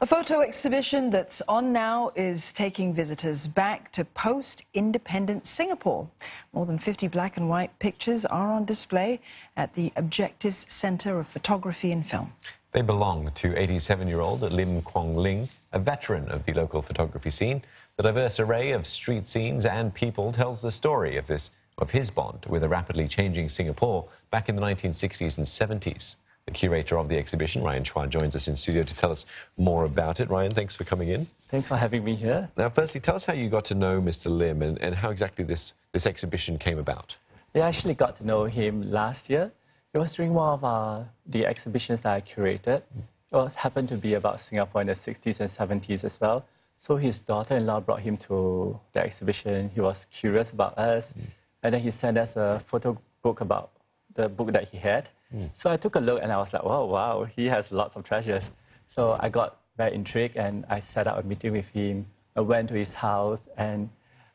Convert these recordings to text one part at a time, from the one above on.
A photo exhibition that's on now is taking visitors back to post-independent Singapore. More than 50 black and white pictures are on display at the Objectifs Centre of Photography and Film. They belong to 87-year-old Lim Kwong Ling, a veteran of the local photography scene. The diverse array of street scenes and people tells the story of his bond with a rapidly changing Singapore back in the 1960s and 70s. The curator of the exhibition, Chua, joins us in studio to tell us more about it. Ryan, thanks for coming in. Thanks for having me here. Now, firstly, tell us how you got to know Mr. Lim and how exactly this exhibition came about. I actually got to know him last year. It was during one of the exhibitions that I curated. It happened to be about Singapore in the 60s and 70s as well. So his daughter-in-law brought him to the exhibition. He was curious about us. And then he sent us a photo book about the book that he had. So I took a look and I was like, oh, wow, he has lots of treasures. So I got very intrigued and I set up a meeting with him. I went to his house and,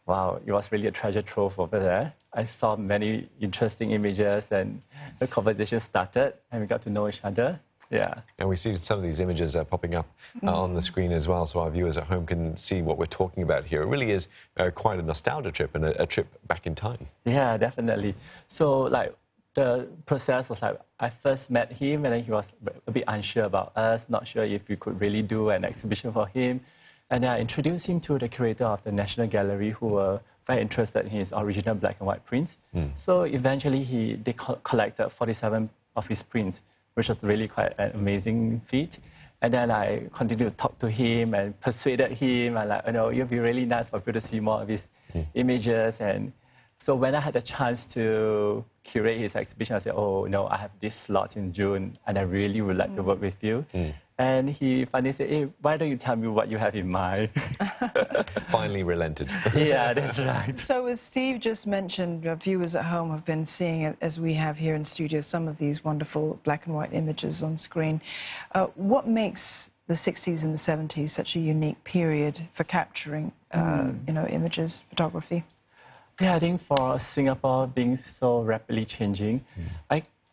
wow, it was really a treasure trove over there. I saw many interesting images and the conversation started and we got to know each other. Yeah. And we see some of these images popping up on the screen as well, so our viewers at home can see what we're talking about here. It really is quite a nostalgia trip and a trip back in time. Yeah, definitely. So, like, the process was like, I first met him and then he was a bit unsure about us, not sure if we could really do an exhibition for him. And then I introduced him to the curator of the National Gallery who were very interested in his original black and white prints. So eventually they collected 47 of his prints, which was really quite an amazing feat. And then I continued to talk to him and persuaded him, and like, you know, it'd be really nice for people to see more of his images. And so when I had a chance to curate his exhibition, I said, oh, no, I have this slot in June, and I really would like to work with you. And he finally said, hey, why don't you tell me what you have in mind? Finally relented. Yeah, that's right. So as Steve just mentioned, viewers at home have been seeing it, as we have here in studio, some of these wonderful black and white images on screen. What makes the 60s and the 70s such a unique period for capturing, you know, images, photography? Yeah, I think for Singapore being so rapidly changing,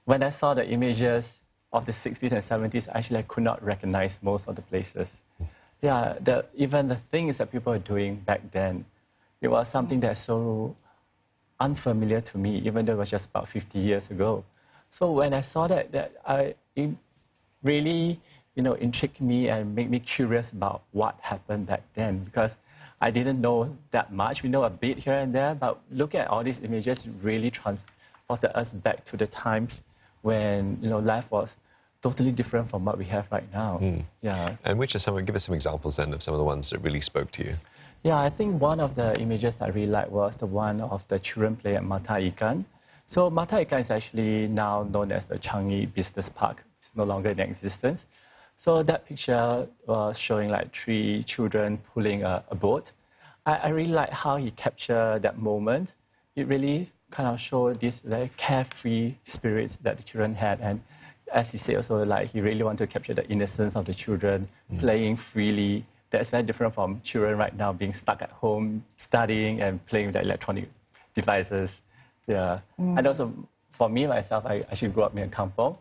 when I saw the images of the 60s and 70s, actually I could not recognize most of the places. Yeah, even the things that people were doing back then, it was something that's so unfamiliar to me, even though it was just about 50 years ago. So when I saw that, it really, you know, intrigued me and made me curious about what happened back then, because I didn't know that much. We know a bit here and there, but looking at all these images really transported us back to the times when, you know, life was totally different from what we have right now. Yeah. And which are give us some examples then of some of the ones that really spoke to you. Yeah, I think one of the images I really liked was the one of the children playing at Mata Ikan. So Mata Ikan is actually now known as the Changi Business Park. It's no longer in existence. So that picture was showing like 3 children pulling a boat. I really like how he captured that moment. It really kind of showed this very carefree spirit that the children had. And as he said also, like, he really wanted to capture the innocence of the children playing freely. That's very different from children right now being stuck at home, studying and playing with the electronic devices. Yeah. And also, for me, myself, I actually grew up in a kampong.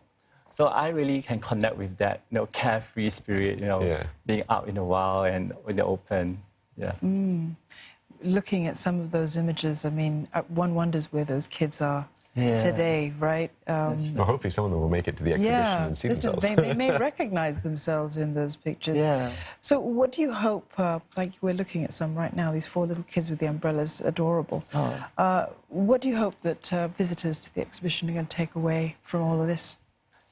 So I really can connect with that, you know, carefree spirit, you know, being out in the wild and in the open. Yeah. Looking at some of those images, I mean, one wonders where those kids are today, right? Well, hopefully some of them will make it to the exhibition and see themselves. They may recognize themselves in those pictures. Yeah. So what do you hope, like we're looking at some right now, these 4 little kids with the umbrellas, adorable. What do you hope that visitors to the exhibition are going to take away from all of this?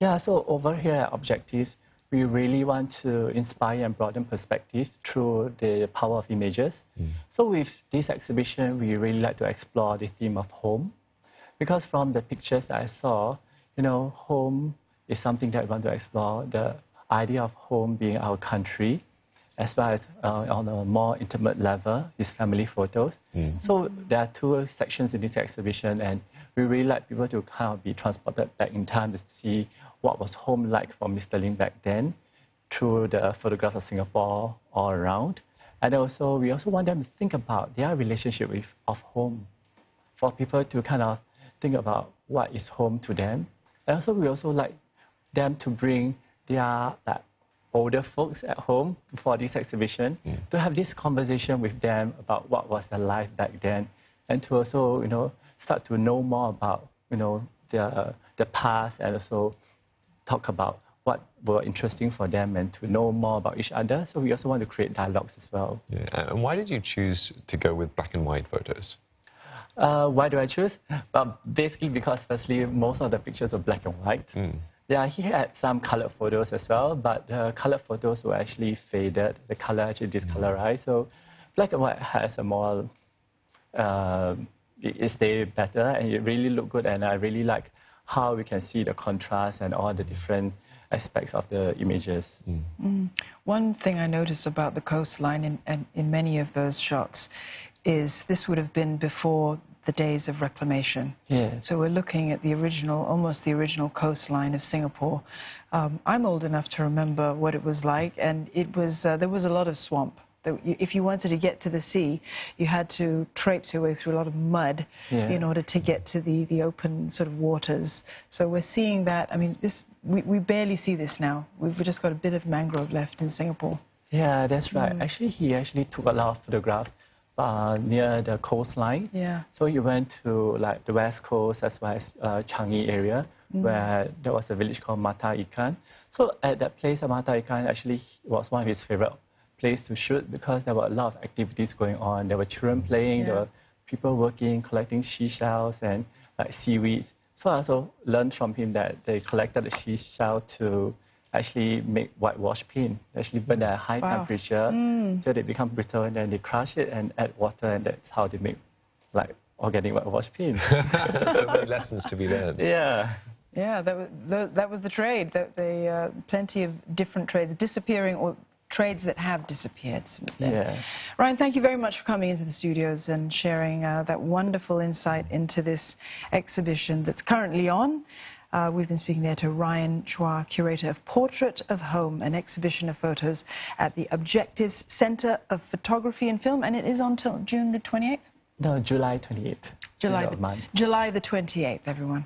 Yeah, so over here at Objectives, we really want to inspire and broaden perspectives through the power of images. So with this exhibition, we really like to explore the theme of home. Because from the pictures that I saw, you know, home is something that we want to explore. The idea of home being our country, as well as on a more intimate level, is family photos. So there are 2 sections in this exhibition, and we really like people to kind of be transported back in time to see what was home like for Mr. Lim back then, through the photographs of Singapore all around. And also, we also want them to think about their relationship of home, for people to kind of think about what is home to them. And also, we also like them to bring their older folks at home for this exhibition, to have this conversation with them about what was their life back then, and to also, start to know more about, the past, and also talk about what were interesting for them and to know more about each other. So we also want to create dialogues as well. Yeah. And why did you choose to go with black and white photos? Why do I choose? Well, basically because firstly, most of the pictures were black and white. Yeah, he had some colored photos as well, but the colored photos were actually faded. The color actually discolorized. So black and white has a more, it stays better and it really looked good. And I really like how we can see the contrast and all the different aspects of the images. One thing I noticed about the coastline in many of those shots is this would have been before the days of reclamation. Yeah. So we're looking at the original, almost the original coastline of Singapore. I'm old enough to remember what it was like, and it was there was a lot of swamp. If you wanted to get to the sea, you had to traipse your way through a lot of mud in order to get to the open sort of waters. So we're seeing that. I mean, we barely see this now. We've just got a bit of mangrove left in Singapore. Yeah, that's right. Actually, he actually took a lot of photographs near the coastline. Yeah. So he went to like the west coast as well as Changi area, where there was a village called Mata Ikan. So at that place, Mata Ikan actually was one of his favorite place to shoot because there were a lot of activities going on. There were children playing, there were people working, collecting seashells and like seaweeds. So I also learned from him that they collected the seashell to actually make whitewash paint. They actually burn at a high temperature so they become brittle, and then they crush it and add water, and that's how they make like organic whitewash paint. So many lessons to be learned. Yeah. Yeah, that was the trade. Plenty of different trades disappearing, or trades that have disappeared since then. Yeah. Ryan, thank you very much for coming into the studios and sharing that wonderful insight into this exhibition that's currently on. We've been speaking there to Ryan Chua, curator of Portrait of Home, an exhibition of photos at the Objectifs Center of Photography and Film, and it is on till June the 28th? No, July 28th. July the 28th, everyone.